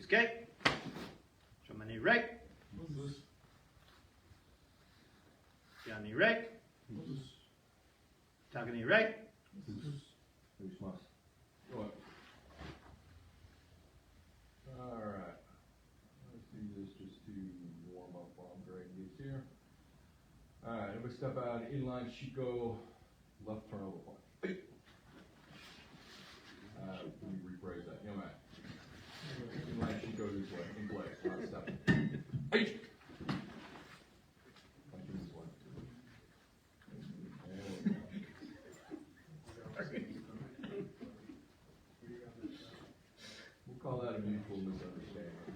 Escape. Shomani right. Johnny right. Tagani right. Alright. Let's do this just to warm up while Greg gets here. Alright, everybody step out, inline Chico, left turnover point. Let me rephrase that. Young man. Inline Chico this way, in place, not stepping. Hey! Punching this way. There we go. We'll call that a mutual misunderstanding.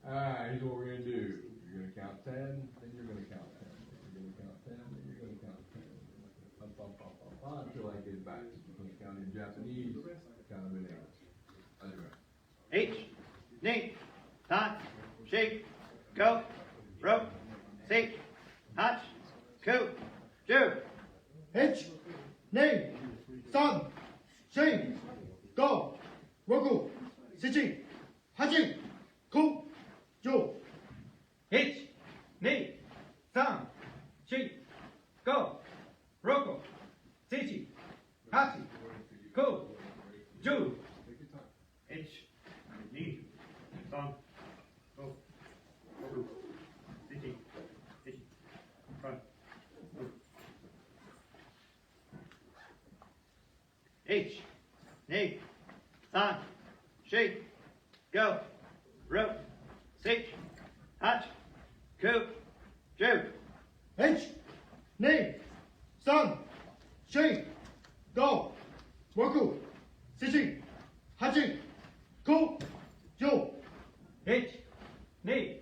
Alright, here's what we're going to do. You're going to count 10, then you're going to count 10. Then you're going to count 10, then you're going to count 10. Up, up, up, up, up, until I get back. You're going to count in Japanese, count them in English. H, knee, tan, shake, go, rope, seek, hatch, coup, do. H, knee, san, shake, go, roku, sichi, hachi, ku, ju. H, knee, tan, shake, go, roku, sichi, hachi, coup, do. H, knee, tan, go, roku, sichi, hachi, front. H, knee, tan, shake, go, rope, seek, hatch, coup, do. H, knee, san, shake, go, roku, sichi, hachi, ku, ju. H, knee,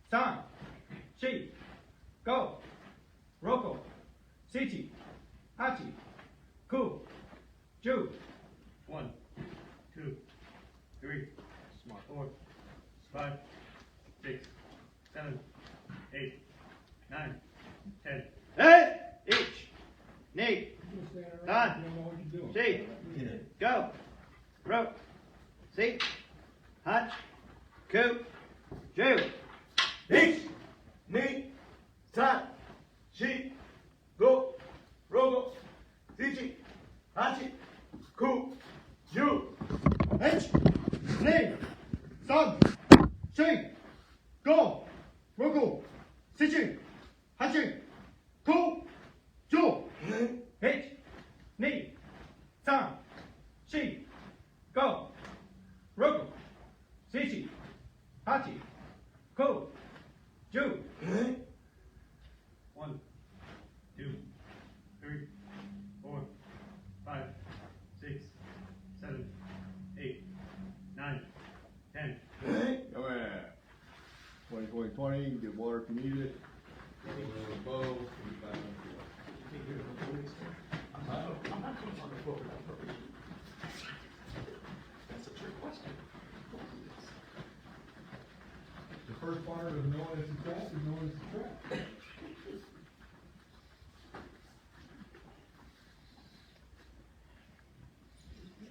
san, shake, go, roku, sichi, hachi, ku, ju. 1, 2, 3, 4, 5, 6, 7, 8, 9, 10. Hey! H, knee, tan, shake, go, rope, seek, hatch, coup, do. H, knee, san, shake, go, roku, sichi, hachi, ku, ju. H, knee, san, shake, go, roku, sichi, hachi, ku, ju. H, knee, tan, shake, go, roku, sichi, hachi, ku, ju. 1, 2, 3, 4, 5, 6, 7, 8, 9, 10. Come here. 20, 20, 20, you can get water if you need it. Bow, get back on the field. That's a trick question. The first part of knowing it's a trap is knowing it's a trap.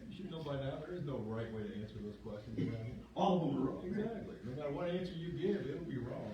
You should know by now, there is no right way to answer those questions. All of them are wrong. Exactly. No matter what answer you give, it'll be wrong.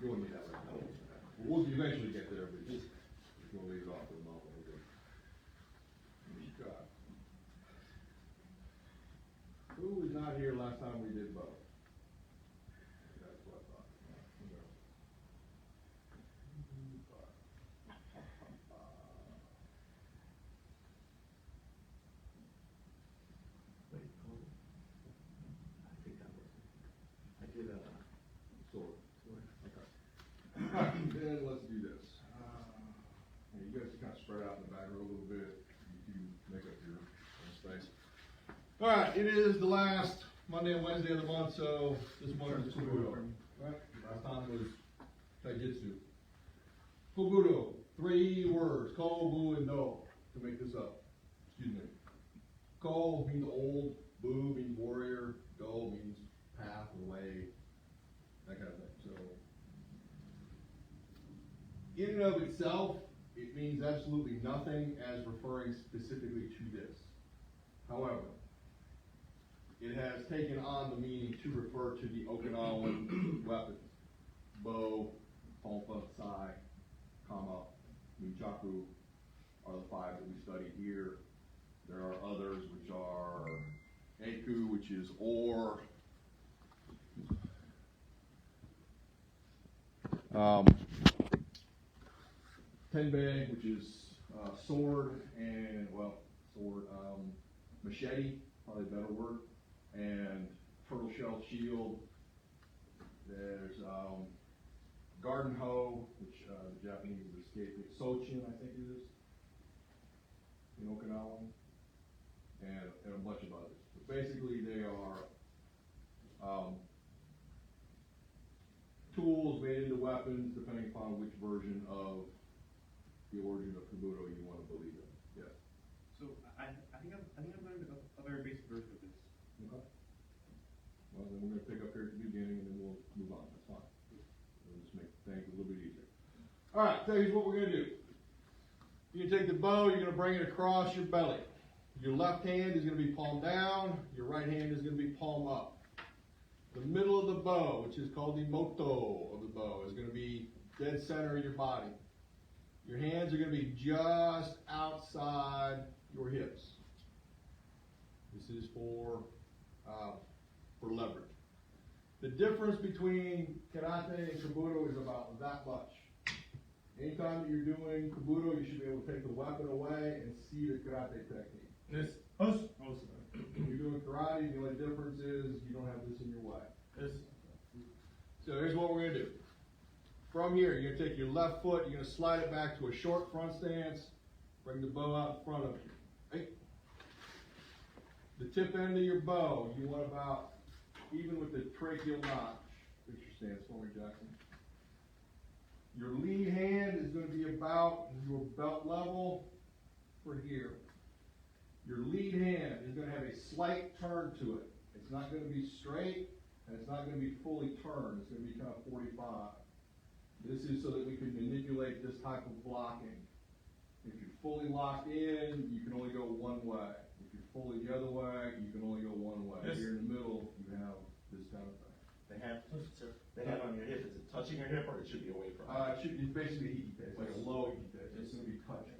You won't need that right now. We'll eventually get there, but just, we'll leave it off for the moment. We're good. God. Who was not here last time we did both? That's what I thought. Wait, hold on. I think that was, I did Sword. sword. Okay. Alright, then let's do this. You guys kind of spread out in the back row a little bit. You can make up your own space. Alright, it is the last Monday and Wednesday of the month, so this month is Fubudo. Right? Last time was Taijutsu. Fubudo, 3 words, Ko, Bu, and Do, to make this up. Excuse me. Ko means old, Bu means warrior, Do means path or way, that kind of thing. So, in and of itself, it means absolutely nothing as referring specifically to this. However, it has taken on the meaning to refer to the Okinawan weapons. Bow, Pompa, Sai, Kama, Nunchaku are the 5 that we study here. There are others which are Eiku, which is oar, Tenbei, which is sword, and, machete, probably a better word, and turtle shell shield. There's garden hoe, which the Japanese is escaping, Sochin, I think it is, in Okinawa, and a bunch of others. But basically, they are tools made into weapons, depending upon which version of the origin of Fubudo you want to believe in. Yes. So I think I've learned a very basic version of this. Okay. Well, then we're going to pick up here at the beginning, and then we'll move on. That's fine. We'll just make things a little bit easier. All right. So here's what we're going to do. You're going to take the bow. You're going to bring it across your belly. Your left hand is going to be palm down. Your right hand is going to be palm up. The middle of the bow, which is called the moto of the bow, is going to be dead center of your body. Your hands are going to be just outside your hips. This is for leverage. The difference between karate and kabuto is about that much. Anytime that you're doing kabuto, you should be able to take the weapon away and see the karate technique. This. When you're doing karate, the only difference is you don't have this in your way. This. So here's what we're going to do. From here, you're going to take your left foot, you're going to slide it back to a short front stance, bring the bow out in front of you. Hey. The tip end of your bow, you want about even with the tracheal notch. Fix your stance for me, Jackson. Your lead hand is going to be about your belt level for here. Your lead hand is going to have a slight turn to it. It's not going to be straight, and it's not going to be fully turned. It's going to be kind of 45. This is so that we can manipulate this type of blocking. If you're fully locked in, you can only go one way. If you're fully the other way, you can only go one way. Yes. Here in the middle, you have this kind of thing. The hand on your hip, is it touching your hip or it should be away from It it? should be basically ikitai. It's like a low ikitai. It's going to be touching.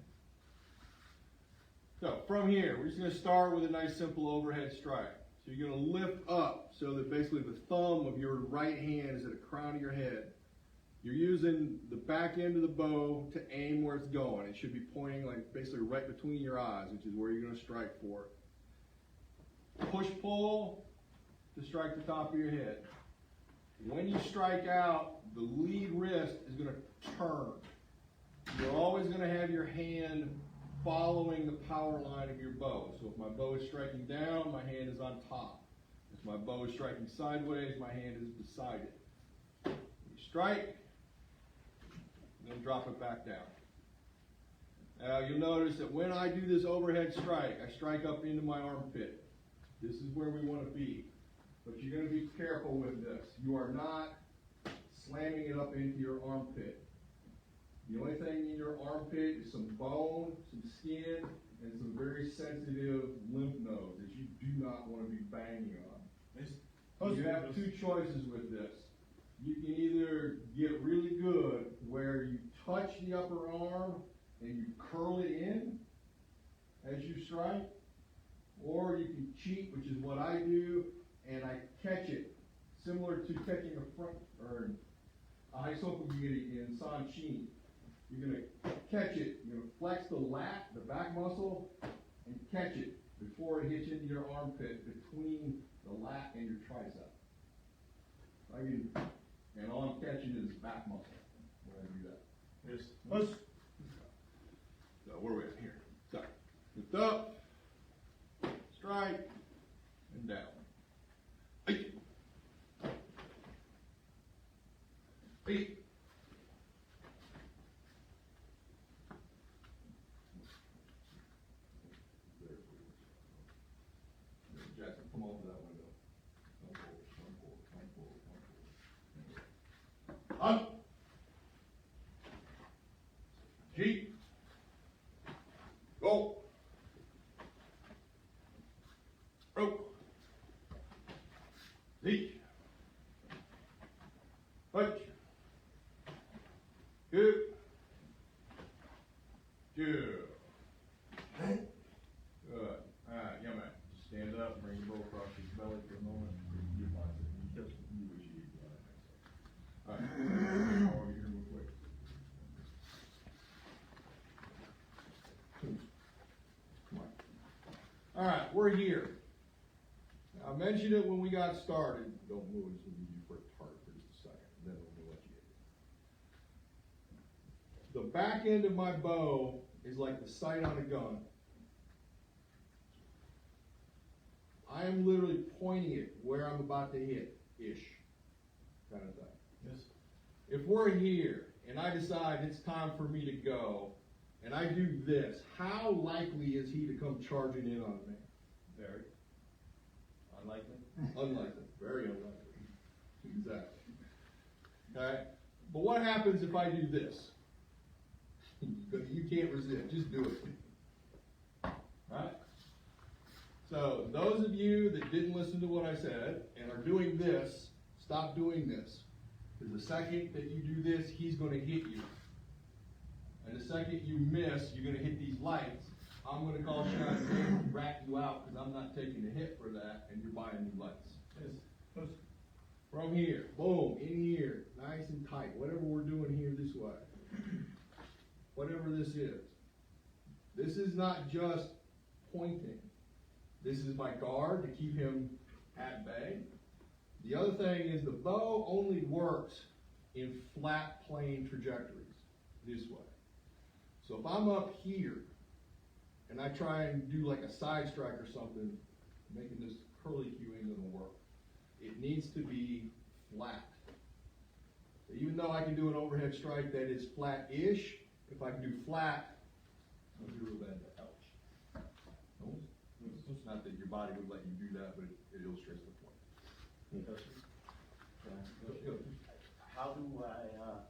So from here, we're just going to start with a nice simple overhead strike. So you're going to lift up so that basically the thumb of your right hand is at the crown of your head. You're using the back end of the bow to aim where it's going. It should be pointing like basically right between your eyes, which is where you're going to strike for it. Push-pull to strike the top of your head. When you strike out, the lead wrist is going to turn. You're always going to have your hand following the power line of your bow. So if my bow is striking down, my hand is on top. If my bow is striking sideways, my hand is beside it. You strike, and then drop it back down. Now you'll notice that when I do this overhead strike, I strike up into my armpit. This is where we want to be. But you're going to be careful with this. You are not slamming it up into your armpit. The only thing in your armpit is some bone, some skin, and some very sensitive lymph nodes that you do not want to be banging on. You have two choices with this. you can either get really good where you touch the upper arm and you curl it in as you strike, or you can cheat, which is what I do, and I catch it, similar to catching a front, or a high sokugiri in Sanshin. You're gonna catch it, you're gonna flex the lat, the back muscle, and catch it before it hits into your armpit between the lat and your tricep. And all I'm catching is back muscle when I do that. Yes. Let's. So where are we at here? So, lift up, strike, and down. Eight. Eight. Jackson, come over that window. Come forward, come forward, come forward, come forward. Up. Jeep. Go. Rope. Leak. Punch. Good. Two. Good. Alright, yeah, man. Just stand up, bring your bow across your belly for a moment. You find it. You wish you did that. Alright. I'll over here real quick. Come on. Alright, we're here. Now, I mentioned it when we got started. Don't move, it's going to be for a tart for just a second, and then we'll let you hit. The back end of my bow is like the sight on a gun. I am literally pointing it where I'm about to hit-ish, kind of thing. Yes. If we're here, and I decide it's time for me to go, and I do this, how likely is he to come charging in on me? Very. Unlikely. Unlikely, very unlikely. Exactly. Okay? But what happens if I do this? You can't resist, just do it. Right? So, those of you that didn't listen to what I said and are doing this, stop doing this. Because the second that you do this, he's going to hit you. And the second you miss, you're going to hit these lights. I'm going to call shots and rat you out because I'm not taking a hit for that, and you're buying new lights. Yes. From here, boom, in here, nice and tight. Whatever we're doing here this way. Whatever this is. This is not just pointing. This is my guard to keep him at bay. The other thing is the bow only works in flat plane trajectories, this way. So if I'm up here, and I try and do like a side strike or something, making this curly cue ain't gonna work. It needs to be flat. So even though I can do an overhead strike that is flat-ish, if I can do flat, I'll do real bad. Ouch. No? It's not that your body would let you do that, but it illustrates the point. How do I,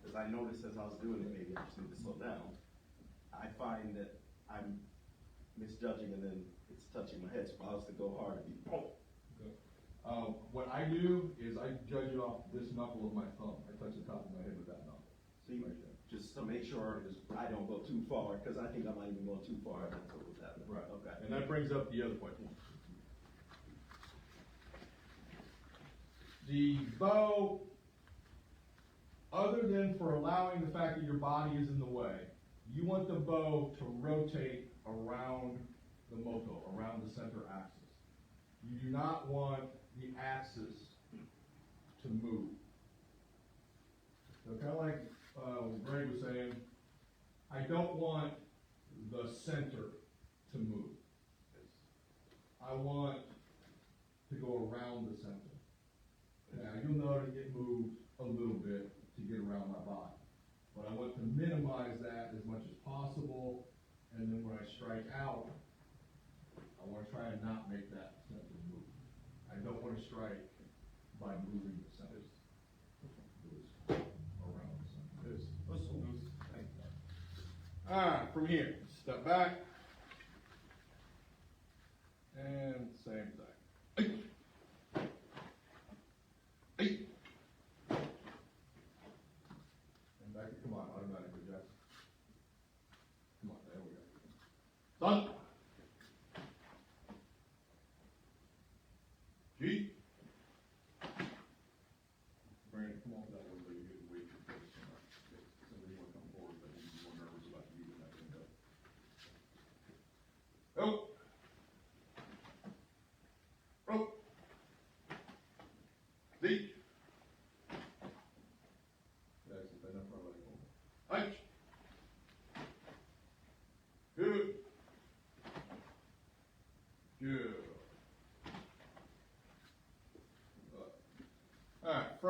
as I noticed as I was doing it, maybe I just need to slow down, I find that I'm misjudging and then it's touching my head, so if I was to go hard, it'd be, oh. What I do is I judge it off this knuckle of my thumb. I touch the top of my head with that knuckle. See, Right there. just to make sure I don't go too far, because I think I might even go too far, and that's what was happening. Right. Okay. And that brings up the other point. The bow, other than for allowing the fact that your body is in the way, you want the bow to rotate around the moto, around the center axis. You do not want the axis to move. So kind of like what Greg was saying, I don't want the center to move. I want to go around the center. Now you'll notice it moves a little bit to get around my body. But I want to minimize that as much as possible, and then when I strike out, I want to try and not make that center move. I don't want to strike by moving the center. Around the center. Alright, from here, step back, and same thing.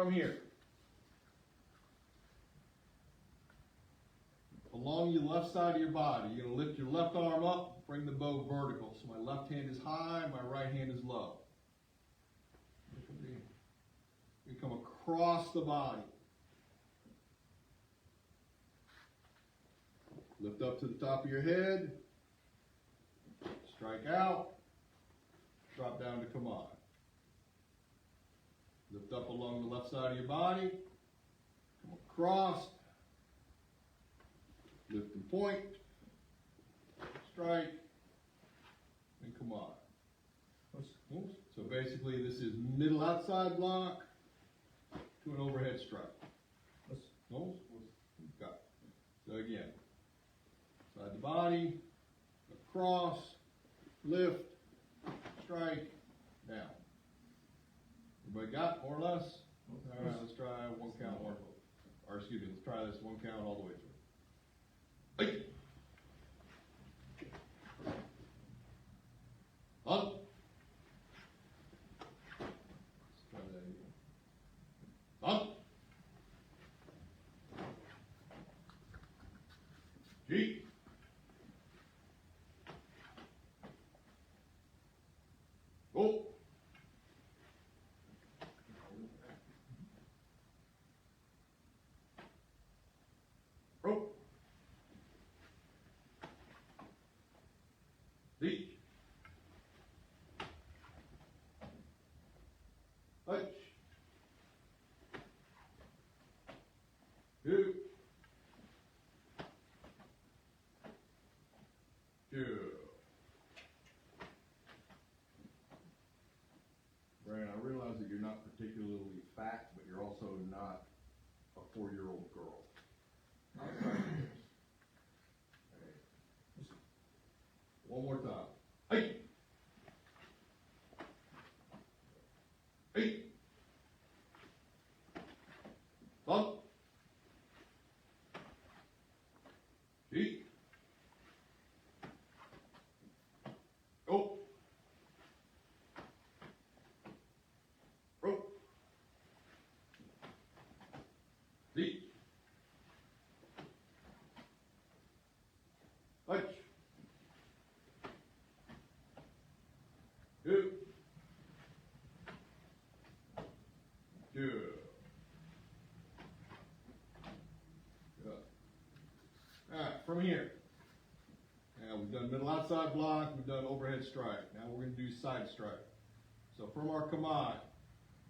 from here. Along your left side of your body, you're gonna lift your left arm up, bring the bow vertical. So my left hand is high, my right hand is low. You come across the body. Lift up to the top of your head. Strike out. Drop down to come on. Lift up along the left side of your body. Come across. Lift and point. Strike. And come on. So basically this is middle outside block to an overhead strike. Got it. So again, side the body, across, lift, strike, down. Everybody got more or less? All right, let's try one count more. Or excuse me, let's try this one count all the way through. Hey. Up. Let's try that again. Up. G. Go. Rope. Leach. Touch. Two. Two. Brian, I realize that you're not particularly fat, but you're also not a 4-year-old girl. Outside of this. Okay. One more time. Hey. Hey. Bump. Feet. Go. Rope. Feet. Touch. Two. Two. Good. All right, from here. Now we've done middle outside block, we've done overhead strike. Now we're going to do side strike. So from our command,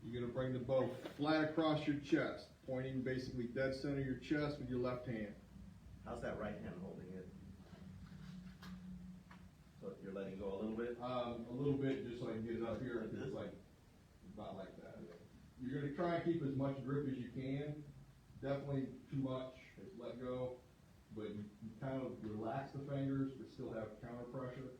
you're going to bring the bow flat across your chest, pointing basically dead center of your chest with your left hand. How's that right hand holding it? So you're letting go a little bit? A little bit, just so I can get it up here. Like this? It's like, about like that. You're going to try and keep as much grip as you can. Definitely too much, let go. But you kind of relax the fingers, but still have counter pressure.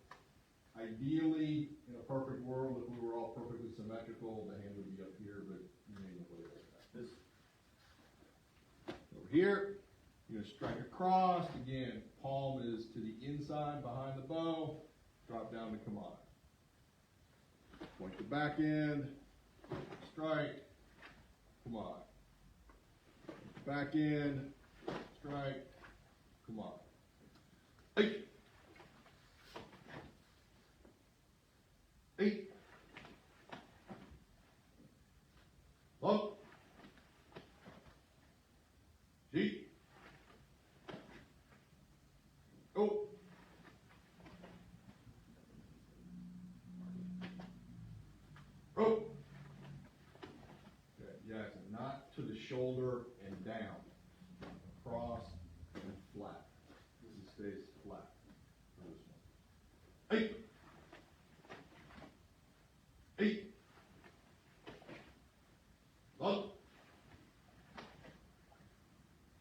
Ideally, in a perfect world, if we were all perfectly symmetrical, the hand would be up here, but you may not play like that. This. Over here, you're going to strike across. Again, palm is to the inside behind the bow. Drop down to come on. Point the back end. Strike. Come on. Back end. Strike. Come on. Eight. Eight. Up. G. Go. Rope. Okay, Jackson, not to the shoulder and down. Across and flat. This stays flat for this one. Eight. Eight. Up.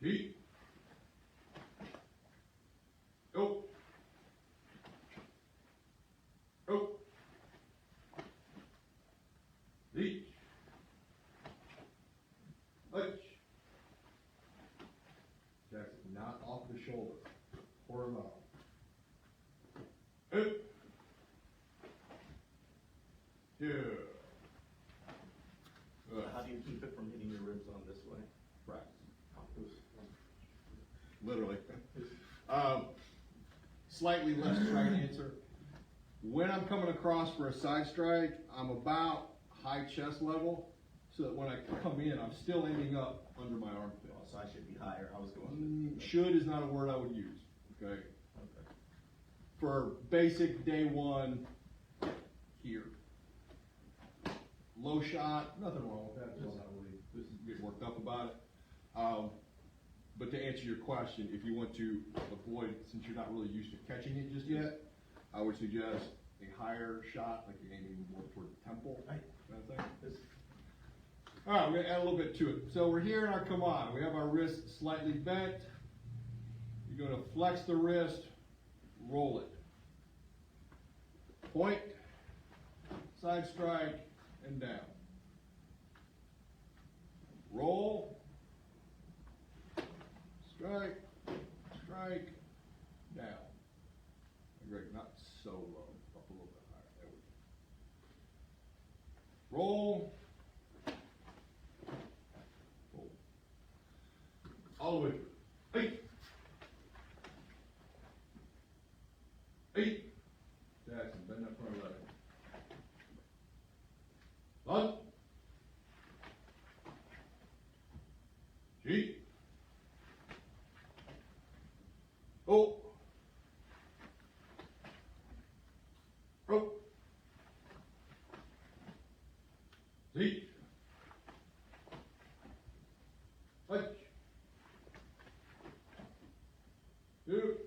G. Go. Go. Leach. Touch. Jackson, not off the shoulder. Horizontal. Up. Two. How do you keep it from hitting your ribs on this way. Right. Literally. Slightly less right answer. When I'm coming across for a side strike, I'm about high chest level, so that when I come in, I'm still ending up under my armpit. So I should be higher. I was going. Should is not a word I would use. Okay. Okay. For basic day one, here. Low shot, nothing wrong with that. Just not really. This is getting worked up about it. But to answer your question, if you want to avoid, since you're not really used to catching it just yet, I would suggest a higher shot, like you're aiming more toward the temple, Right. kind of thing. All right, we're gonna add a little bit to it. So we're here in our come on. We have our wrist slightly bent. You're gonna flex the wrist, roll it. Point, side strike, and down. Roll, strike, strike, down. Great, not so low, up a little bit higher. There we go. Roll. Roll. All the way through. 8. 8. Jackson, bend that front leg. 1. G. Oh. Rope. Seat. Touch. 2.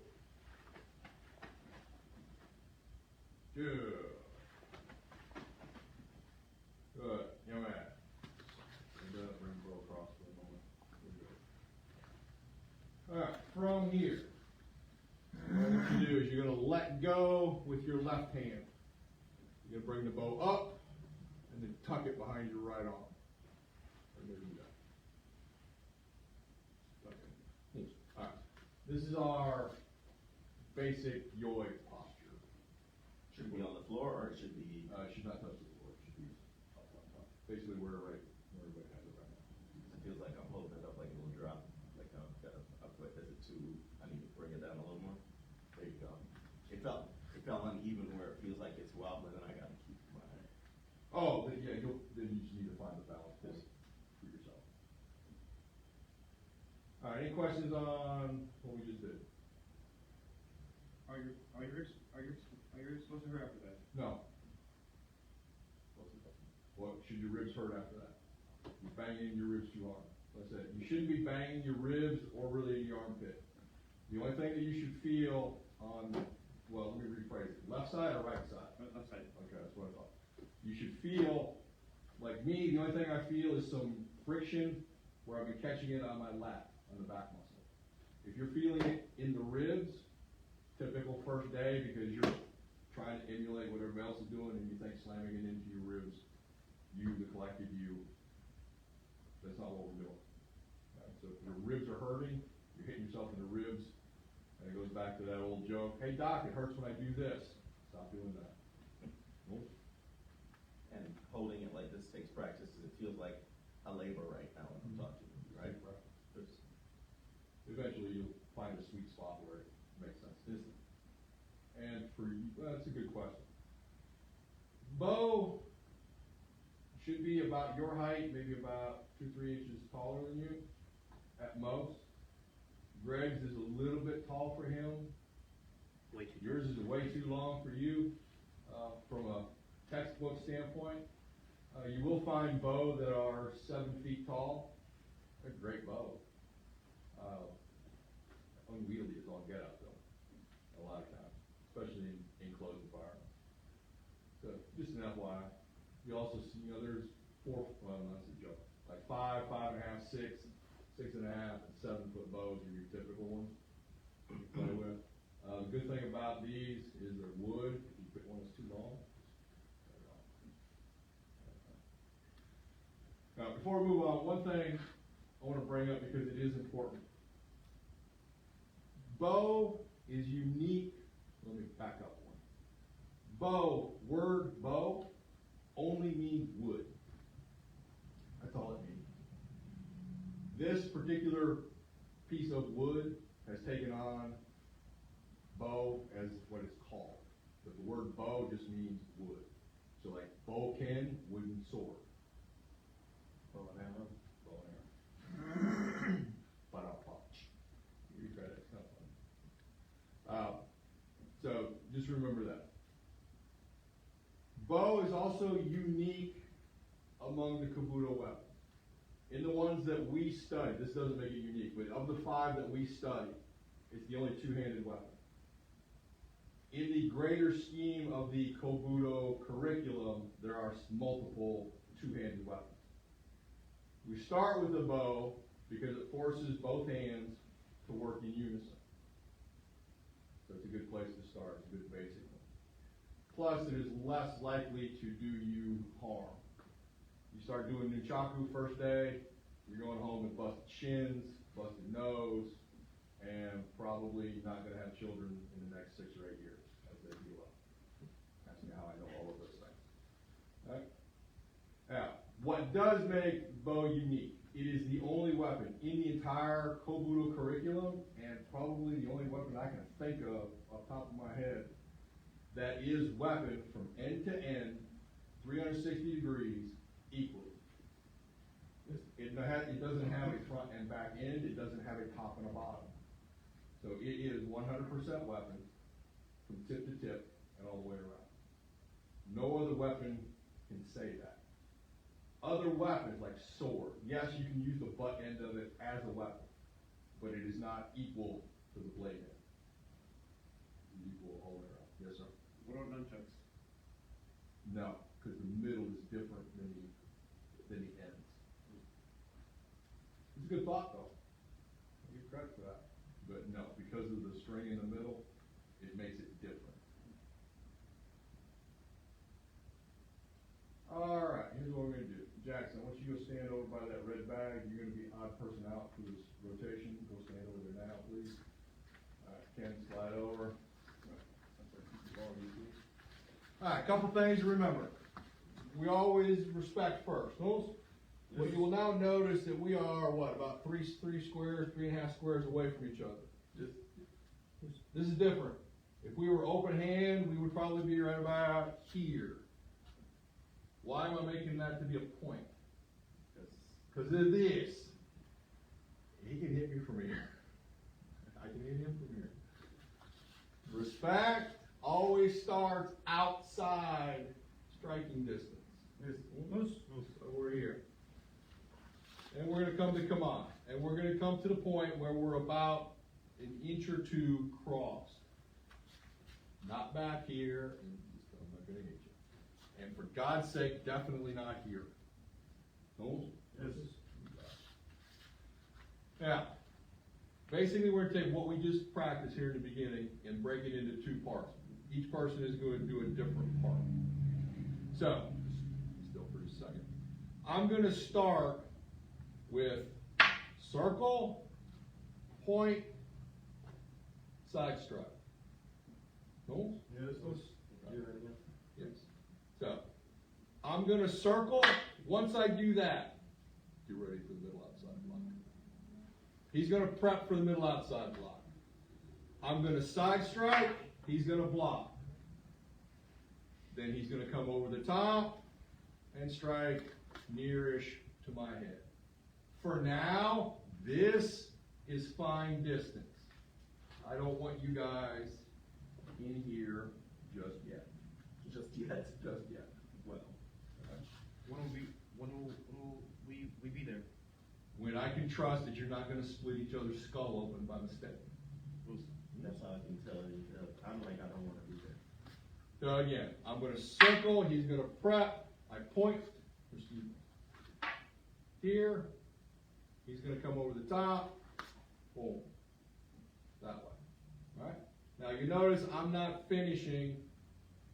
2. Good. Young man. Bring the bow across for a moment. We're good. Alright, from here, what you do is you're going to let go with your left hand. You're going to bring the bow up and then tuck it behind your right arm. And there you go. Okay. All right. This is our basic yoi posture. Should it be on the floor or it should be? It should not touch the floor. It should be up on top. Basically where everybody has it right now. It feels like I'm holding it up like a little drop. Like I've got a foot. Is it too? I need to bring it down a little more. There you go. It felt uneven where it feels like it's wobbling, and I gotta keep my. Oh, then, yeah. Then you just need to find the balance point for yourself. All right. Any questions on what we just did? Are your ribs supposed to hurt after that? No. What should your ribs hurt after that? You're banging your ribs too hard. Like I said, you shouldn't be banging your ribs or really in your armpit. The only thing that you should feel on, well, let me rephrase it. Left side or right side? Left side. Okay, that's what I thought. You should feel, like me, the only thing I feel is some friction where I've been catching it on my lat, on the back muscle. If you're feeling it in the ribs, typical first day because you're trying to emulate what everybody else is doing and you think slamming it into your ribs, you, the collective you, that's not what we're doing. Right? So if your ribs are hurting, you're hitting yourself in the ribs, and it goes back to that old joke, hey doc, it hurts when I do this. Stop doing that. Nope. And holding it like this takes practice. It feels like a labor right now when I'm talking, right? Eventually you'll find a sweet spot where it makes sense. And for you, well, that's a good question. Bo should be about your height, maybe about 2-3 inches taller than you, at most. Greg's is a little bit tall for him. Way too. Yours is way too long for you. From a textbook standpoint, you will find bow that are 7 feet tall. They're great bow. Unwieldy is all get out though, a lot of times, especially in closed environments. So just an FYI. You also see, there's 4, well, that's a joke, like 5, 5.5, 6, 6.5, and 7 foot bows are your typical ones that you play with. The good thing about these is they're wood. If you pick one that's too long, cut it off. Now, before we move on, one thing I want to bring up because it is important. Bow is unique. Let me back up one. Bow, word bow, only means wood. That's all it means. This particular piece of wood has taken on bow as what it's called. But the word bow just means wood. So like bowkin, wooden sword. Bow and arrow. Bow and arrow. But I'll punch. You try that, it's not fun. So just remember that. Bow is also unique among the Kabuto weapons. In the ones that we studied, this doesn't make it unique, but of the 5 that we studied, it's the only two-handed weapon. In the greater scheme of the Kobudo curriculum, there are multiple two-handed weapons. We start with the bow because it forces both hands to work in unison. So it's a good place to start, it's a good basic one. Plus, it is less likely to do you harm. You start doing nunchaku first day, you're going home with busted shins, busted nose, and probably not going to have children in the next 6 or 8 years as they heal up. That's how I know all of those things. All right? Now, what does make bow unique? It is the only weapon in the entire Kobudo curriculum, and probably the only weapon I can think of off the top of my head, that is weapon from end to end, 360 degrees, equally. It doesn't have a front and back end, it doesn't have a top and a bottom. So it is 100% weapon from tip to tip and all the way around. No other weapon can say that. Other weapons like sword, yes, you can use the butt end of it as a weapon, but it is not equal to the blade end. It's equal all the way around. Yes, sir? What about nunchucks? No, because the middle is different than the ends. It's a good thought, though. I give credit for that. But no, because of the string in the middle, it makes it different. All right, here's what we're going to do. Jackson, I want you to go stand over by that red bag. You're going to be odd person out for this rotation. Go stand over there now, please. All right, Ken, slide over. All right, a couple things to remember. We always respect first. Well, you will now notice that we are, about 3.5 squares away from each other. This is different. If we were open hand, we would probably be right about here. Why am I making that to be a point? Because of this. He can hit me from here. I can hit him from here. Respect always starts outside striking distance. So we're here. And we're going to come to command. And we're going to come to the point where we're about an inch or two crossed. Not back here. And I'm not going to hit you. And for God's sake, definitely not here. No? Yes. Now, basically we're going to take what we just practiced here in the beginning and break it into 2 parts. Each person is going to do a different part. So, still for a second. I'm going to start with circle, point, side strike. No? Yes. Do that again. Yes. So, I'm going to circle. Once I do that, get ready for the middle outside block. He's going to prep for the middle outside block. I'm going to side strike. He's going to block. Then he's going to come over the top and strike nearish to my head. For now, this is fine distance. I don't want you guys in here just yet. Just yet. Just yet. Well. When will we be there? When I can trust that you're not going to split each other's skull open by mistake. That's how I can tell you. I'm like, I don't want to be there. So again, I'm going to circle, he's going to prep, I point, here, he's going to come over the top, boom, that way, all right? Now you notice I'm not finishing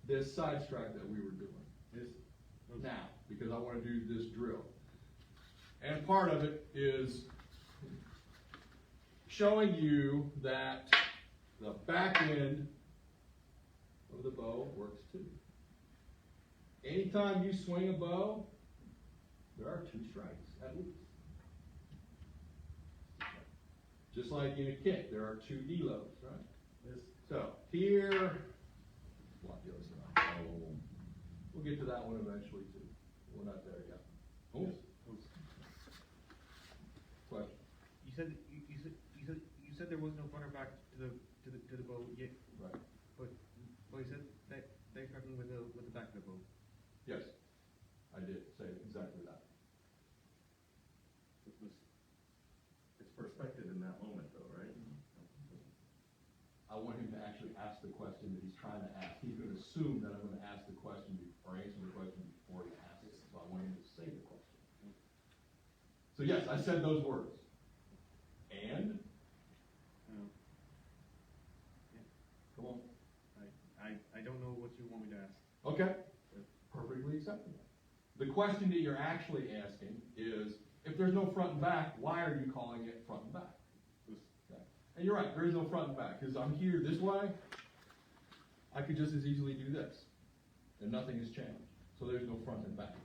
this side strike that we were doing now, because I want to do this drill. And part of it is showing you that the back end of the bow works too. Anytime you swing a bow, there are 2 strikes at least. Just like in a kit, there are two delos, right? Yes. So here, block the other side. Oh, we'll get to that one eventually too. We're not there yet. Oh. Question. You said there was no front or back to the bow yet, Right. but you said that they're cracking with the back of the bow. Yes, I did say exactly that. It's perspective in that moment though, right? I want him to actually ask the question that he's trying to ask. He's going to assume that I'm going to ask the question or answer the question before he asks it. So I want him to say the question. So yes, I said those words. And? Come on. I don't know what you want me to ask. Okay. Perfectly acceptable. The question that you're actually asking is, if there's no front and back, why are you calling it front and back? Okay. And you're right, there is no front and back, because I'm here this way, I could just as easily do this, and nothing has changed. So there's no front and back.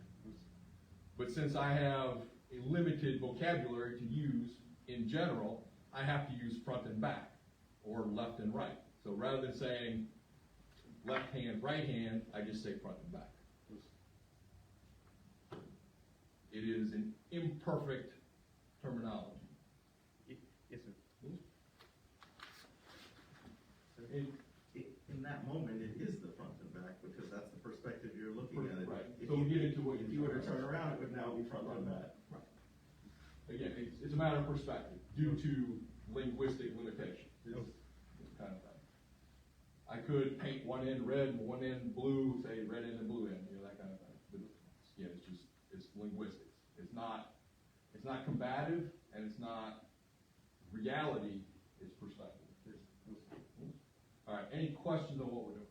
But since I have a limited vocabulary to use in general, I have to use front and back, or left and right. So rather than saying left hand, right hand, I just say front and back. It is an imperfect terminology. Yes, sir. In that moment, it is the front and back, because that's the perspective you're looking at it. Right. If So we get into what if you were to turn around, it would now be front and back. Right. Again, it's a matter of perspective due to linguistic limitations. This kind of thing. I could paint one end red and one end blue, say red end and blue end, that kind of thing. But again, it's linguistics. It's not combative, and it's not reality, it's perspective. All right, any questions on what we're doing?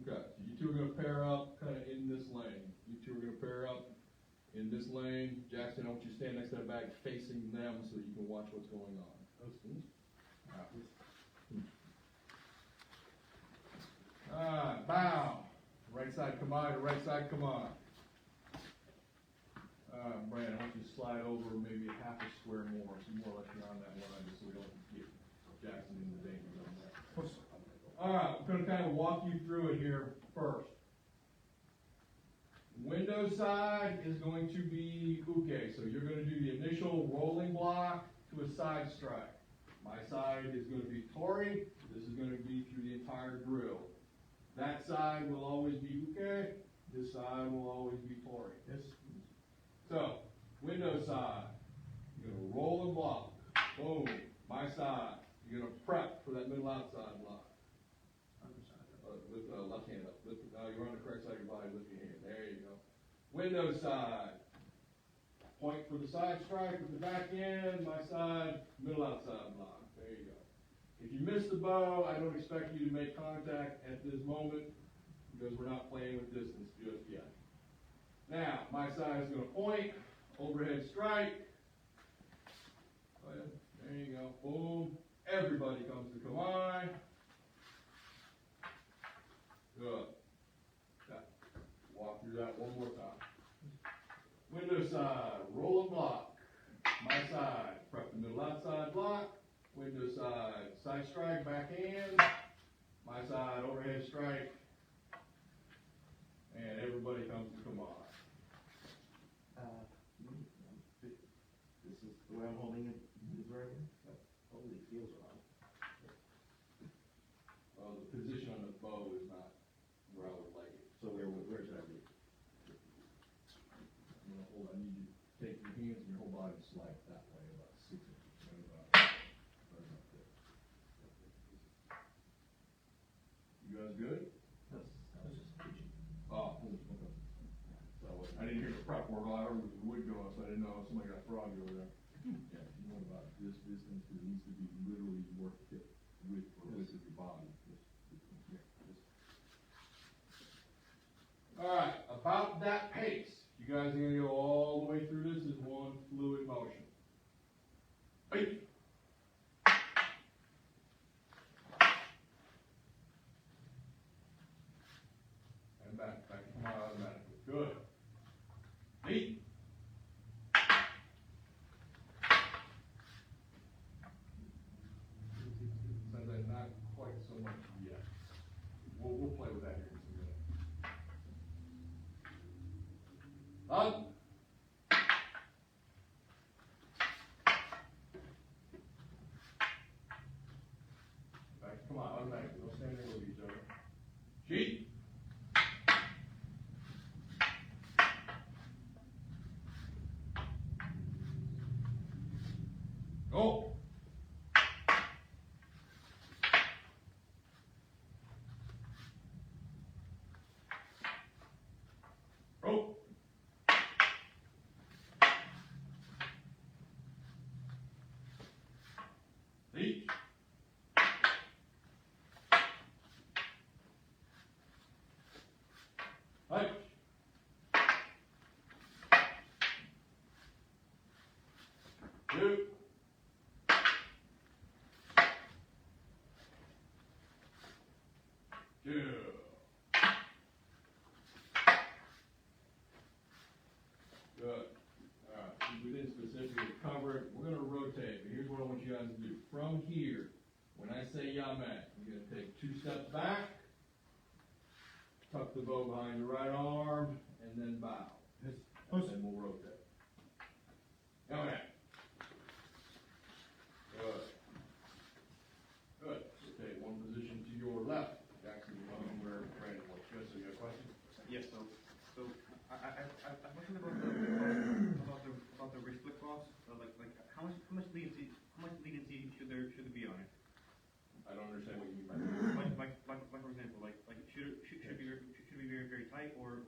Okay, so you two are going to pair up kind of in this lane. You two are going to pair up in this lane. Jackson, I want you to stand next to that bag facing them so that you can watch what's going on. All right, bow. Right side, come on. Right side, come on. Brandon, I want you to slide over maybe a half a square more, so more or less you're on that line, just so we don't get Jackson in the danger zone there. All right, we're going to kind of walk you through it here first. Window side is going to be uke, so you're going to do the initial rolling block to a side strike. My side is going to be tori. This is going to be through the entire drill. That side will always be uke. This side will always be tori. Yes. So, window side, you're going to roll and block. Boom. My side, you're going to prep for that middle outside block. Lift the left hand up. You're on the correct side of your body. Lift your hand. There you go. Window side. Point for the side strike with the back end. My side, middle outside block. There you go. If you miss the bow, I don't expect you to make contact at this moment because we're not playing with distance just yet. Now, my side is going to point, overhead strike. There you go. Boom. Everybody comes to Kawai. Good. Walk through that one more time. Window side, roll and block. My side, prep the middle outside block. Window side, side strike, backhand. My side, overhead strike. And everybody comes to Kawai. This is the way I'm holding it. Is right here. Holy feels wrong. Well, the position on the bow is not where I would like it. So where should I be? I'm gonna hold. I need you to take your hands and your whole body and slide that way about 6 inches. Right up there. You guys good? I was just teaching. Oh, okay. So I didn't hear the prep work. All I heard was the wood going, so I didn't know if somebody got froggy over there. Yeah, you know about this distance, because it needs to be literally your hip width or width of your body. All right, about that pace. You guys are going to go all the way through this as one fluid motion. Hey. And back to come out automatically. Good. Eight. Up. Back, come on, automatic, don't stand there with each other. Sheet. Go. Rope. Leech. Hutch. Two. Two. Good. Alright, we didn't specifically cover it. We're gonna rotate, but here's what I want you guys to do. From here, when I say yamak, you're gonna take 2 steps back, tuck the bow behind your right arm, and then bow. And then we'll rotate. Yamak. Good. Good. Rotate one position to your left. Jackson, you know where Brandon was. Good, so you got a question? Yes, so I questioned about the wrist flip cross. Like how much leniency should there be on it? I don't understand what you mean by that. Like for example, should it be very tight or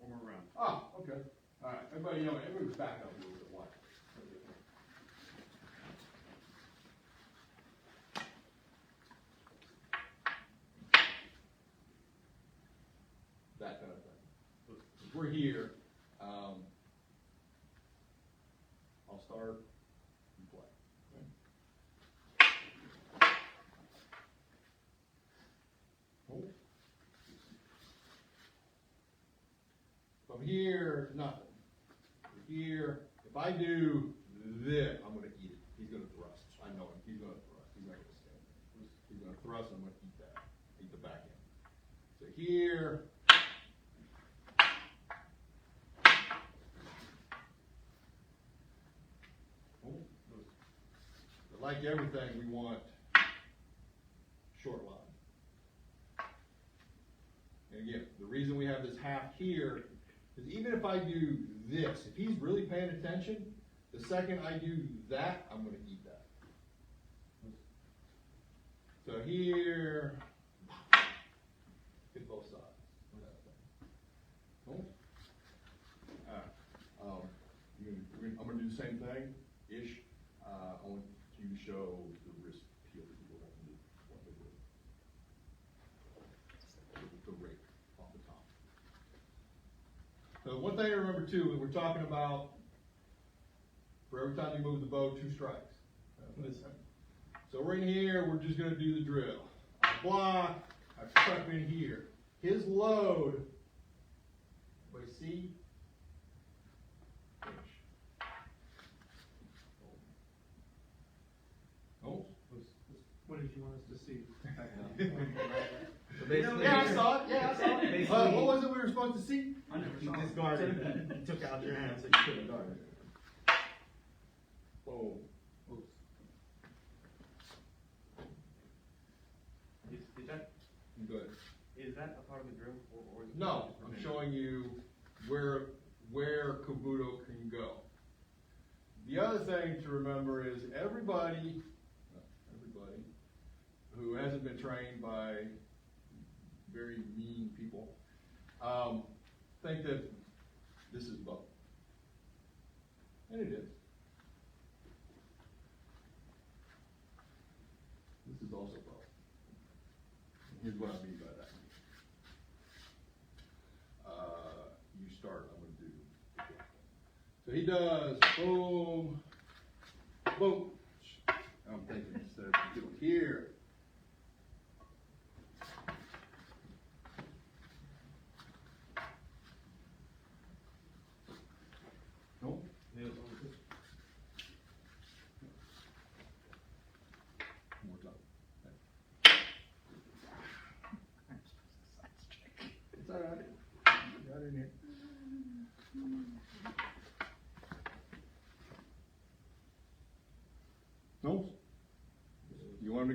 more round? Ah, okay. Alright, everybody, everybody back up a little bit. Watch. That kind of thing. If we're here, I'll start and play. Okay. From here, nothing. Here, if I do this, I'm gonna eat it. He's gonna thrust. I know him. He's gonna thrust. He's not gonna stand there. He's gonna thrust. I'm gonna eat that. Eat the back end. So here. But like everything, we want short line. And again, the reason we have this half here is even if I do this, if he's really paying attention, the second I do that, I'm going to eat that. So here, hit both sides. Cool. I'm going to do the same thing, ish. I want you to show the wrist peel that you want to do. The rake off the top. So one thing to remember too, when we're talking about, for every time you move the bow, 2 strikes. So right here, we're just going to do the drill. I block, I tuck in here. His load, everybody see? Finish. Oh. What did you want us to see? So basically, Yeah, I saw it. Yeah, I saw it. Basically- What was it we were supposed to see? you discarded it. You took out your hand so you couldn't guard it. Boom. Good. Is that a part of the drill or is it No, just I'm prevention? showing you where Kabuto can go. The other thing to remember is everybody who hasn't been trained by very mean people think that this is bow. And it is. This is also bow. And here's what I mean by that. You start, I'm going to do. So he does boom, boom. I'm thinking instead of doing here. No? Nails on the pitch. One more time. It's all right. Got it in here.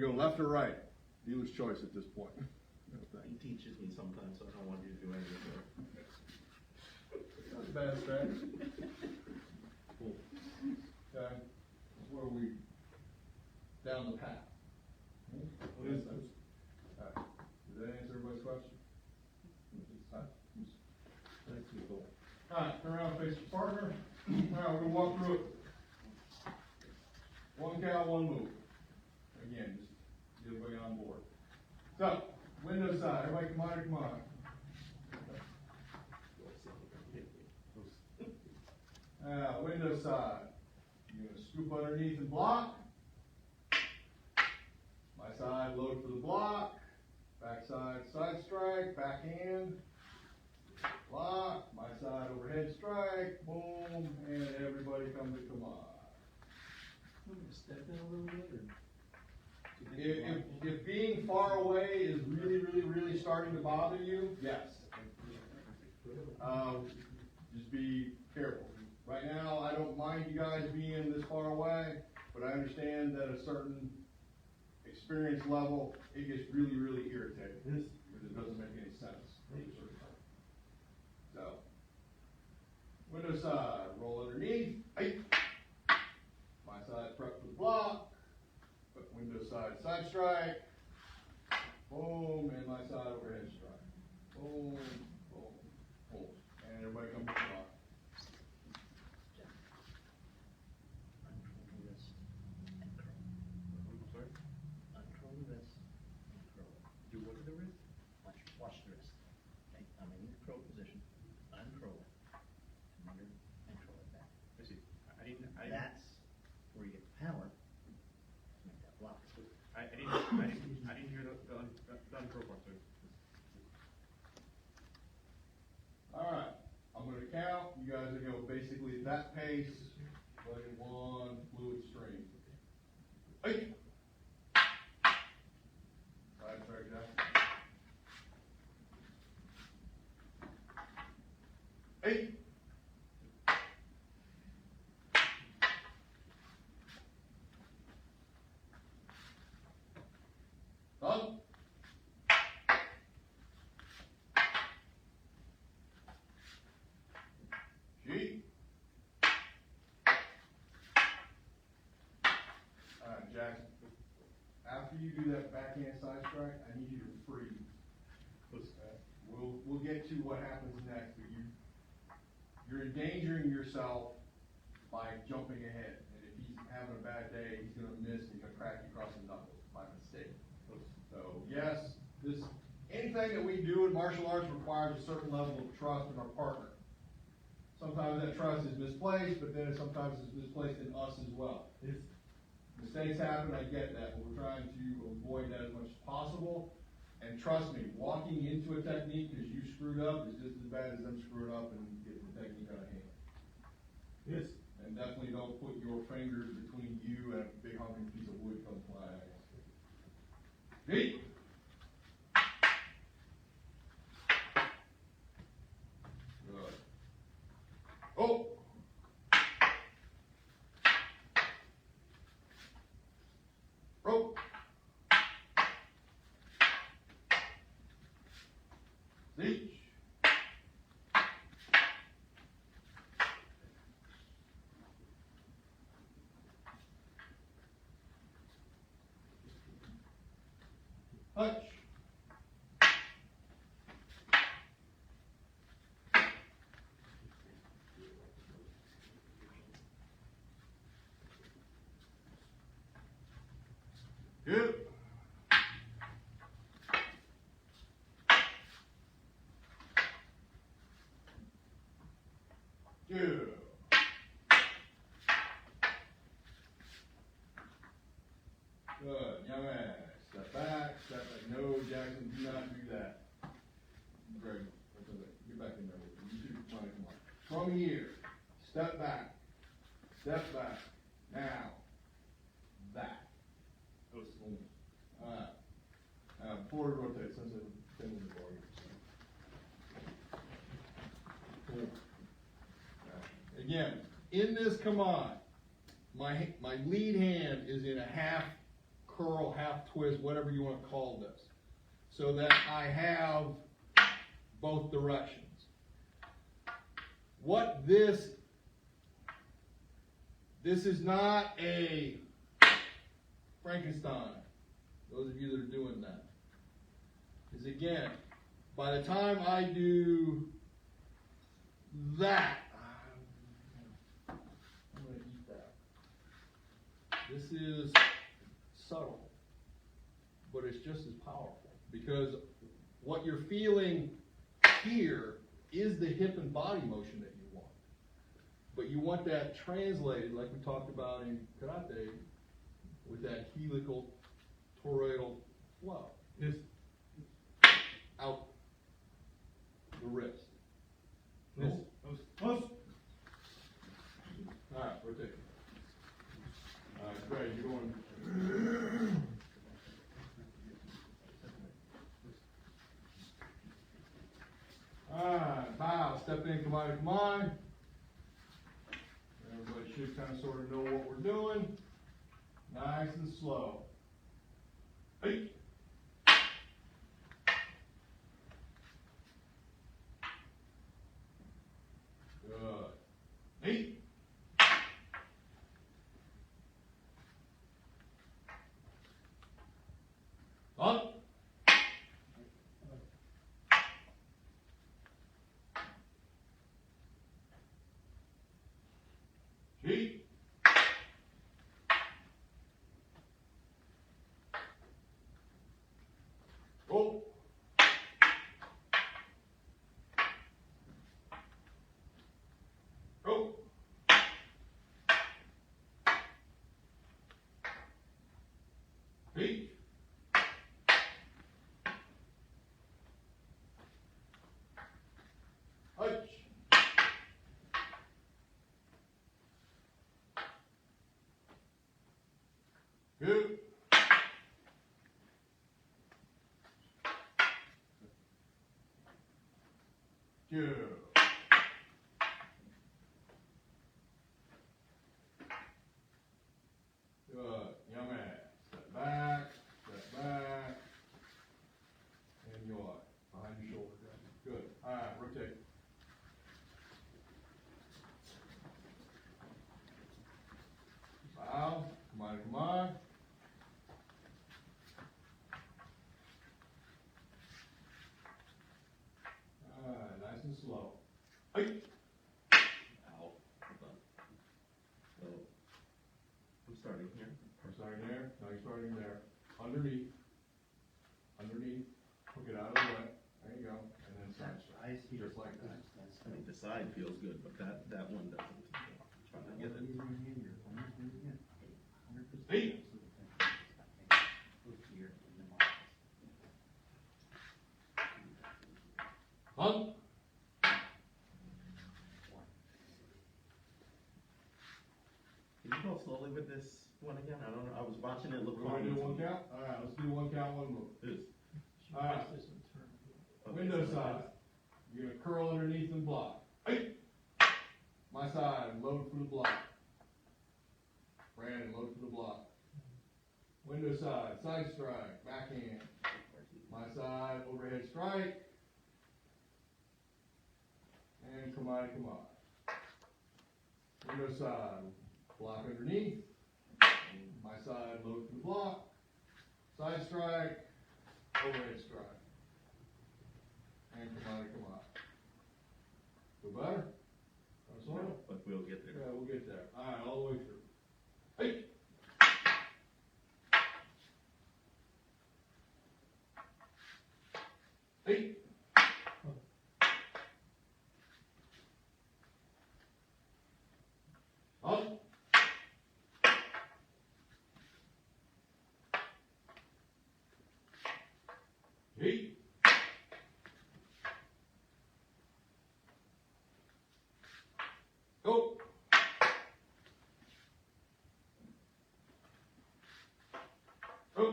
go left or right? Dealer's choice at this point. He teaches me sometimes, so I don't want you to do anything. Not a bad strategy. Okay, where are we? Down the path. What is this? Alright, did that answer everybody's question? Alright, turn around, face your partner. Alright, we're gonna walk through it. One count, one move. Again, just get everybody on board. So, window side, everybody come on, come on. Window side. You're gonna scoop underneath and block. My side, load for the block. Back side, side strike, backhand. Block. My side, overhead strike. Boom. And everybody come to come on. Step in a little bit, or? If being far away is really starting to bother you, yes. Just be careful. Right now, I don't mind you guys being this far away, but I understand that a certain experience level, it gets really irritating. Because it doesn't make any sense. So, window side, roll underneath. Hey. My side, prep for the block. Window side, side strike. Boom, and my side overhead strike. Boom, boom, boom. And everybody come to the block. Uncurl the wrist and curl. I'm sorry? Uncurl the wrist and curl it. Do what to the wrist? Watch the wrist. Okay, I'm in the curl position. Uncurl it. Come under and curl it back. I see. That's where you get the power to make that block. I didn't hear the uncurl part, sorry. Alright, I'm gonna count. You guys are gonna go basically at that pace, like in one fluid stream. Hey! Side strike, Jack. Hey! Done. Sheet. Alright, Jackson. After you do that backhand side strike, I need you to freeze. We'll get to what happens next, but you're endangering yourself by jumping ahead. And if he's having a bad day, he's gonna miss and he's gonna crack you across the knuckles by mistake. So yes, anything that we do in martial arts requires a certain level of trust in our partner. Sometimes that trust is misplaced, but then sometimes it's misplaced in us as well. Mistakes happen, I get that, but we're trying to avoid that as much as possible. And trust me, walking into a technique because you screwed up is just as bad as them screwing up and getting the technique out of hand. Yes. And definitely don't put your fingers between you and a big honking piece of wood come flying. Hey! Good. Oh! Rope! Reach! Touch! Good. Good. Good. Young man. Step back. Step back. No, Jackson, do not do that. Greg, get back in there with me. You two, come on. From here. Step back. Step back. Now. Back. Alright. Before we rotate, since it's 10 minutes long. Again, in this command, my lead hand is in a half curl, half twist, whatever you want to call this, so that I have both directions. What this is not a Frankenstein. Those of you that are doing that is, again, by the time I do that, I'm going to eat that. This is subtle, but it's just as powerful, because what you're feeling here is the hip and body motion that you want. But you want that translated, like we talked about in karate, with that helical toroidal flow. Just out the wrist. This. Close. All right, rotate. All right, great. You're going. All right, bow. Step in, come on, come on. Everybody should kind of sort of know what we're doing. Nice and slow. Hey. Good. Hey. Up. Cheek. Roll. Roll. Feet. Hutch. Good. Good. Good. Yummy. Step back. Step back. And you are behind your shoulder. Good. All right. Rotate. Bow. Come on. Come on. All right. Nice and slow. Hey. Ow. Hold on. So, I'm starting here. We're starting there. Now you're starting there. Underneath. Underneath. Hook it out of the way. There you go. And then side strike. Just like that. I think the side feels good, but that one doesn't. I'm trying to get it. Hey. Hunt. Can you go slowly with this one again? I don't know. I was watching it look We're going to fine. do one count? All right, let's do one count, one move. It is. All right. Okay, Window so- side. You're going to curl underneath and block. Hey. My side, load for the block. Brandon, load for the block. Window side, side strike, backhand. My side, overhead strike. And come on, come on. Window side, block underneath. My side, load for the block. Side strike, overhead strike. And come on, come on. Feel better? No, but we'll get there. Yeah, we'll get there. All right, all the way through. Hey. Hey. Up. Hey. Go. Go.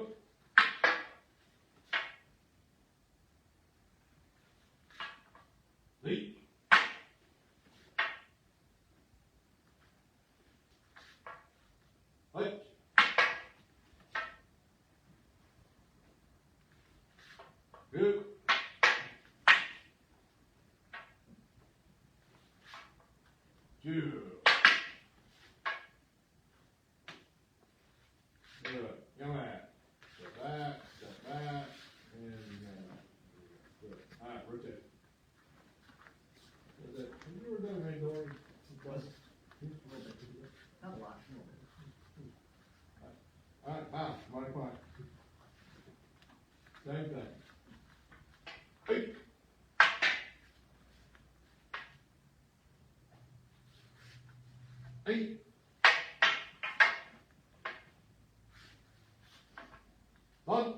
Good. Two. Good. Young man. Step back, and young man. Good. All right, rotate. That's it. Have you ever done a door? Not a lot, a little bit. All right, bounce, money point. Same thing. Hey. Hey. One.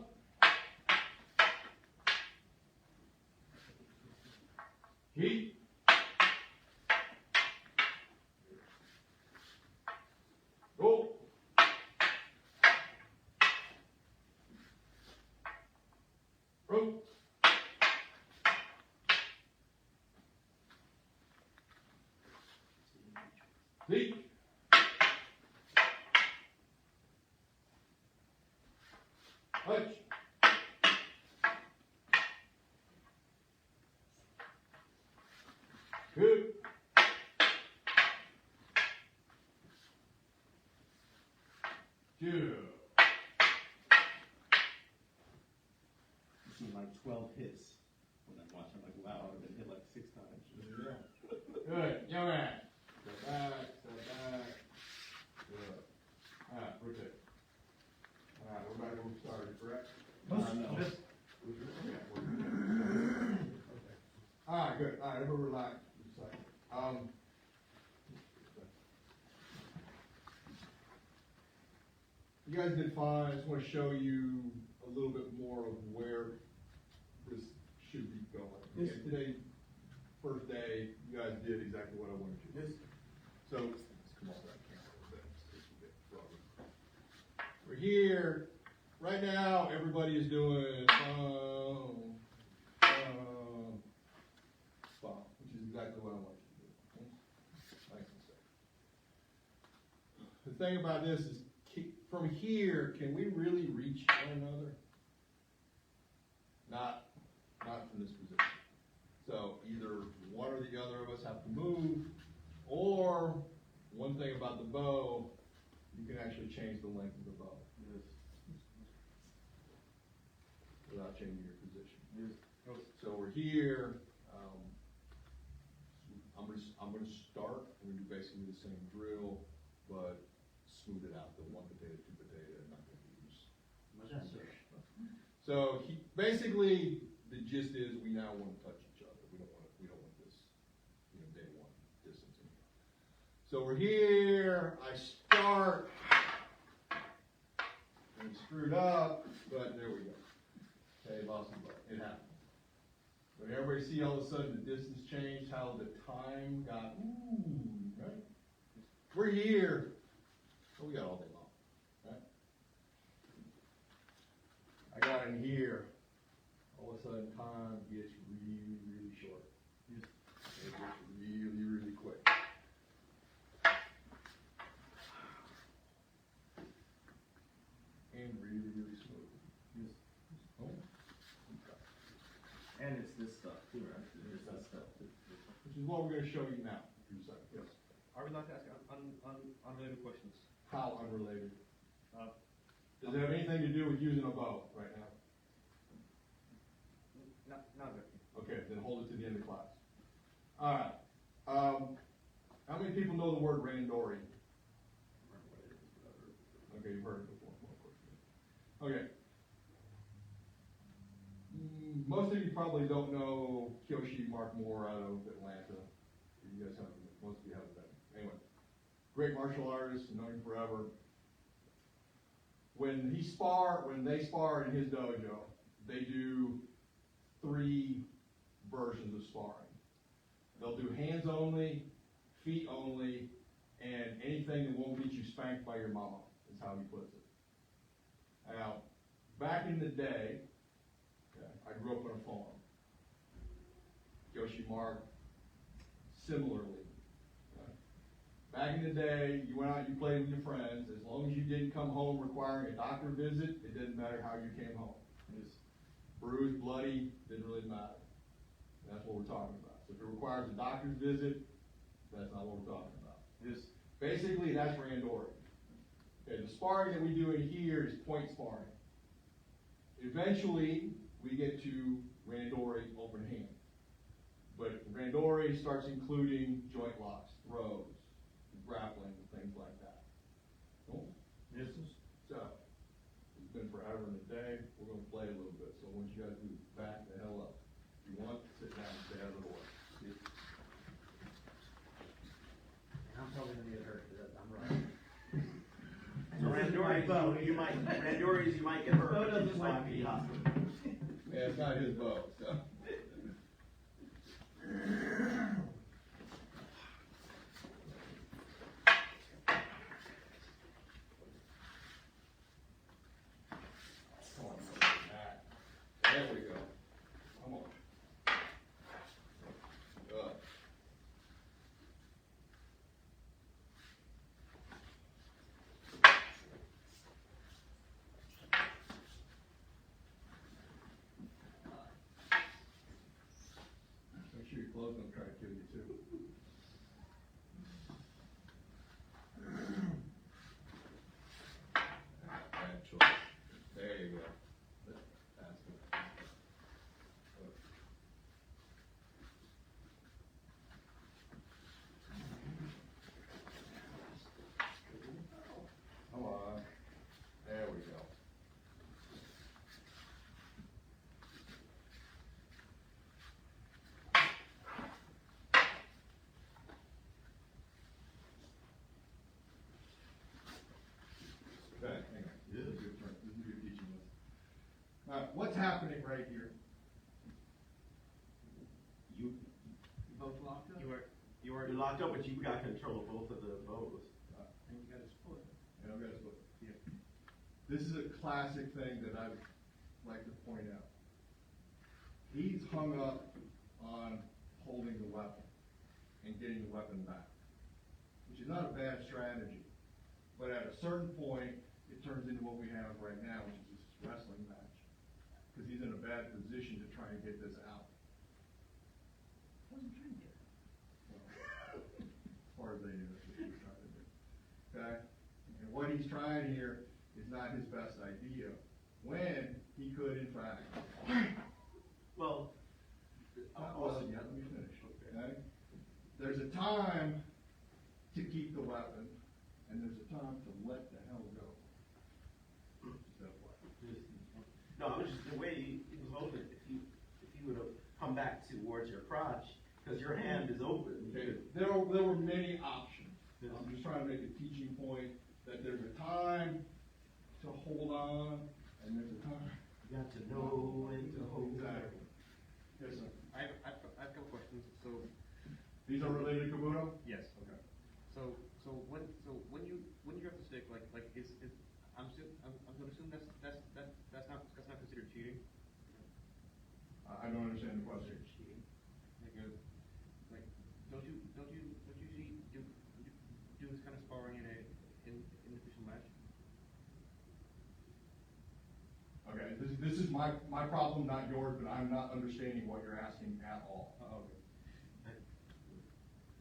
Heat. Go. Rope. Seat. Touch. Good. Two. It seemed like 12 hits. When I'm watching, I'm like, wow, I've been hit like 6 times. Yeah. Good. Young man. Step back, step back. Good. All right, rotate. All right, we're back where we started, correct? No. All right, good. All right, everybody relax for a second. You guys did fine. I just want to show you a little bit more of where this should be going. Yes. Okay, today, first day, you guys did exactly what I wanted you to do. So, let's come off that camera a little bit. It's a bit froggy. We're here. Right now, everybody is doing which is exactly what I want you to do. Nice and safe. The thing about this is, from here, can we really reach one another? Not from this position. So either one or the other of us have to move, or one thing about the bow, you can actually change the length of the bow. Yes. Without changing your position. Yes. So we're here. I'm going to start. We're going to do basically the same drill, but smooth it out. The 1 potato, 2 potato, and not going to use. So basically, the gist is we now want to touch each other. We don't want this, day one distance anymore. So we're here. I start. And screwed up, but there we go. Okay, lost the bow. It happened. So everybody see all of a sudden the distance changed, how the time got, right? We're here. So we got all day long, right? I got in here. All of a sudden time gets really, really short. It gets really, really quick. And really, really smooth. Yes. Oh. And it's this stuff too, right? There's that stuff too. Which is what we're going to show you now. Yes. I would like to ask unrelated questions. How unrelated? Uh, Does it have anything to do with using a bow right now? Not exactly. Okay, then hold it to the end of class. All right. How many people know the word randori? Okay, you've heard it before. Okay. Most of you probably don't know Kyoshi Mark Moore out of Atlanta. You guys haven't, most of you haven't been. Anyway, great martial artist, known him forever. When they spar in his dojo, they do 3 versions of sparring. They'll do hands only, feet only, and anything that won't get you spanked by your mama, is how he puts it. Now, back in the day, I grew up on a farm. Kyoshi Mark, similarly. Back in the day, you went out, you played with your friends. As long as you didn't come home requiring a doctor visit, it didn't matter how you came home. Yes. bruised, bloody, didn't really matter. That's what we're talking about. So if it requires a doctor's visit, that's not what we're talking about. Just, basically, that's randori. Okay, the sparring that we do in here is point sparring. Eventually, we get to randori open hand. But randori starts including joint locks, throws, grappling, things like that. Cool? Yes. So, it's been forever and a day. We're going to play a little bit. So I want you guys to back the hell up. If you want, sit down and stay out of the way. I'm probably gonna get hurt, because I'm right. So Randoris, you might get hurt, but you just might be hospital. Yeah, it's not his bow, so. There we go. Come on. Good. Make sure your clothes don't try to kill you too. Bad choice. There you go. That's good. Come on. There we go. Okay, hang on. This is your turn. This is your teaching lesson. What's happening right here? You, Both locked up? you're locked up, but you got control of both of the bows. And you got a split. Yeah, I've got to look. Yeah. This is a classic thing that I'd like to point out. He's hung up on holding the weapon and getting the weapon back, which is not a bad strategy. But at a certain point, it turns into what we have right now, which is this wrestling match. Because he's in a bad position to try and get this out. Wasn't trying to get it. As far as they know, that's what he's trying to do. Okay? And what he's trying here is not his best idea, when he could, in fact. Well, Also, yeah, let me finish, okay? There's a time to keep the weapon, and there's a time to let the hell go. Just that way. no, it was just the way he was holding it. If you would have come back towards your crotch, because your hand is open. Okay, there were many options. I'm just trying to make a teaching point that there's a time to hold on, and there's a time. You got to know when to hold. Exactly. Yes, sir. I have a couple questions. So, These are related to Kabuto? yes. Okay. So when you drop the stick, like is I'm gonna assume that's not considered cheating. I don't understand the question. Like don't you see do this kind of sparring in an official match? Okay, this is my problem, not yours, but I'm not understanding what you're asking at all. Oh, okay.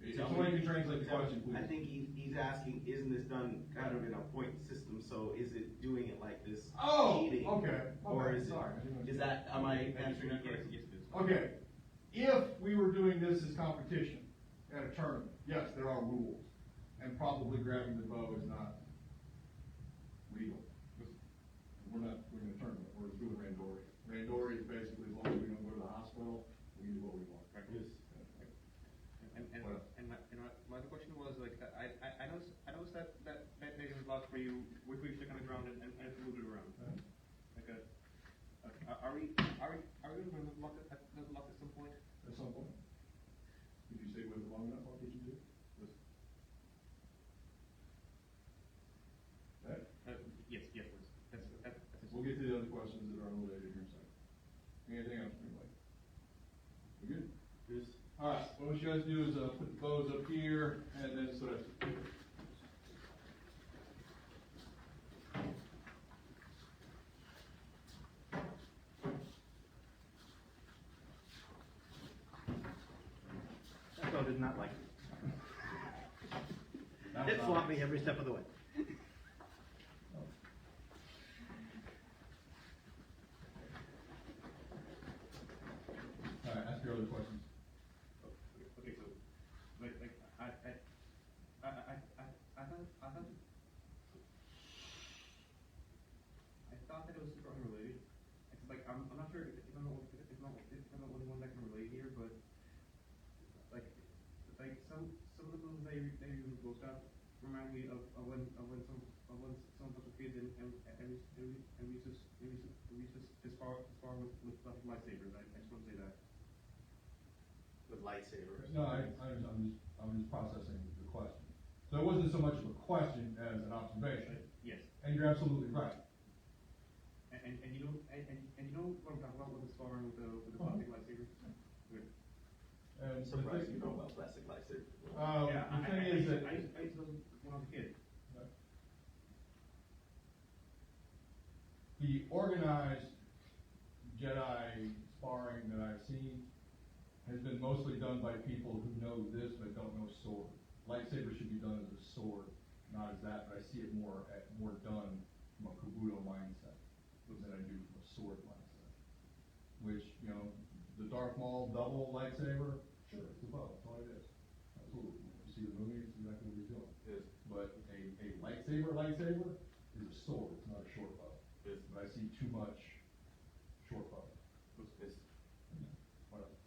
If somebody can translate the question, please. I think he's asking, isn't this done kind of in a point system, so is it doing it like this cheating? Okay. Or is Sorry. it, is that, am I answering that Yes, correctly? yes, it is. Okay, if we were doing this as competition at a tournament, yes, there are rules, and probably grabbing the bow is not legal. We're not doing a tournament, we're doing randori. Randori is basically, as long as we don't go to the hospital, we can do what we want. Right. And my other question was like I noticed that there was lots for you with you stick on the ground and move it around. Like are we going to lock at some point? At some point. If you stay with it long enough, I'll teach you to. Listen. Okay? Yes, please. That's We'll get to the other questions that are unrelated here in a second. Anything else, anybody? We good? Yes. All right, what you guys do is put the bows up here, and then so that's. Mexico did not like it. That was It not- fought me every step of the way. All right, ask your other questions. Okay, so, like, I thought that it was super unrelated. It's like, I'm not sure if I'm the only one that can relate here, but, like some of the films that you both got remind me of when some of us were kids and we used to spar with lightsabers. I just want to say that. With lightsabers. No, I'm just processing the question. So it wasn't so much of a question as an observation, Yes. and you're absolutely right. And you know what I'm talking about with the sparring with the plastic lightsaber? Good. And I'm surprised you know about plastic lightsabers. the thing is that I used to when I was a kid. the organized Jedi sparring that I've seen has been mostly done by people who know this but don't know sword. Lightsaber should be done as a sword, not as that, but I see it more done from a Kabuto mindset than I do from a sword mindset. Which, you know, the Darth Maul double lightsaber, sure, it's a bow, that's all it is. Absolutely. You see the movie, it's exactly what he's doing. Yes. But a lightsaber is a sword, it's not a short bow. Yes. But I see too much short bow. Yes. What else?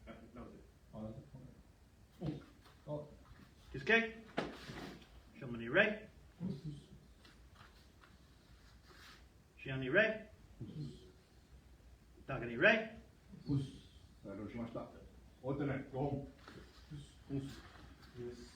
That was it. Oh, that's it. Oh. Kiske? Shomani Ray? Shiani Ray? Takani Ray? どうしました。終わってない。5本。Yes.